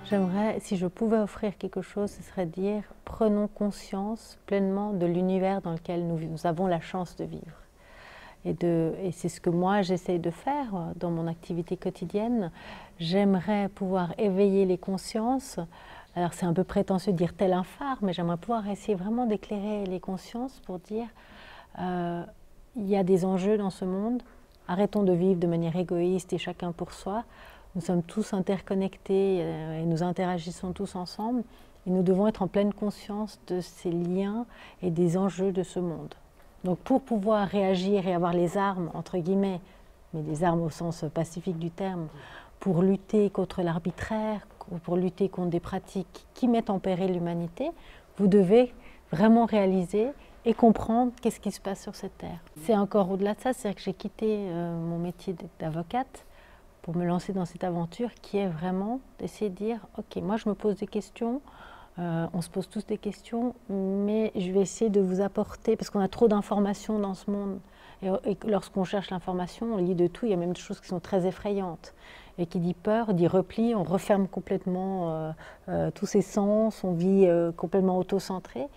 J'aimerais, si je pouvais offrir quelque chose, ce serait de dire prenons conscience pleinement de l'univers dans lequel nous avons la chance de vivre. Et c'est ce que moi j'essaye de faire dans mon activité quotidienne. J'aimerais pouvoir éveiller les consciences. Alors c'est un peu prétentieux de dire tel un phare, mais j'aimerais pouvoir essayer vraiment d'éclairer les consciences pour dire il y a des enjeux dans ce monde. Arrêtons de vivre de manière égoïste et chacun pour soi. Nous sommes tous interconnectés et nous interagissons tous ensemble. Et nous devons être en pleine conscience de ces liens et des enjeux de ce monde. Donc pour pouvoir réagir et avoir les armes, entre guillemets, mais des armes au sens pacifique du terme, pour lutter contre l'arbitraire, pour lutter contre des pratiques qui mettent en péril l'humanité, vous devez vraiment réaliser et comprendre qu'est-ce qui se passe sur cette terre. C'est encore au-delà de ça, c'est-à-dire que j'ai quitté mon métier d'avocate pour me lancer dans cette aventure qui est vraiment d'essayer de dire « Ok, moi je me pose des questions, on se pose tous des questions, mais je vais essayer de vous apporter, parce qu'on a trop d'informations dans ce monde, et lorsqu'on cherche l'information, on lit de tout, il y a même des choses qui sont très effrayantes. Et qui dit peur, dit repli, on referme complètement tous ses sens, on vit complètement auto-centré.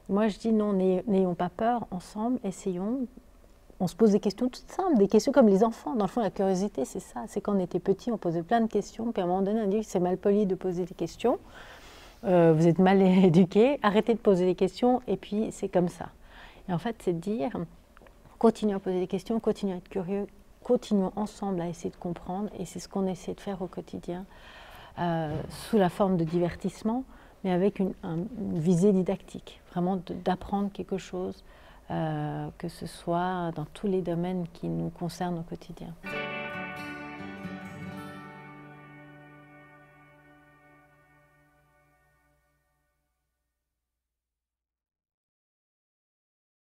Moi je dis non, n'ayons pas peur, ensemble, essayons. On se pose des questions toutes simples, des questions comme les enfants. Dans le fond, la curiosité, c'est ça. C'est quand on était petit, on posait plein de questions, puis à un moment donné, on dit que c'est mal poli de poser des questions. Vous êtes mal éduqués, arrêtez de poser des questions, et puis c'est comme ça. Et en fait, c'est de dire, continuons à poser des questions, continuons à être curieux, continuons ensemble à essayer de comprendre, et c'est ce qu'on essaie de faire au quotidien, sous la forme de divertissement, mais avec une visée didactique, vraiment d'apprendre quelque chose, que ce soit dans tous les domaines qui nous concernent au quotidien.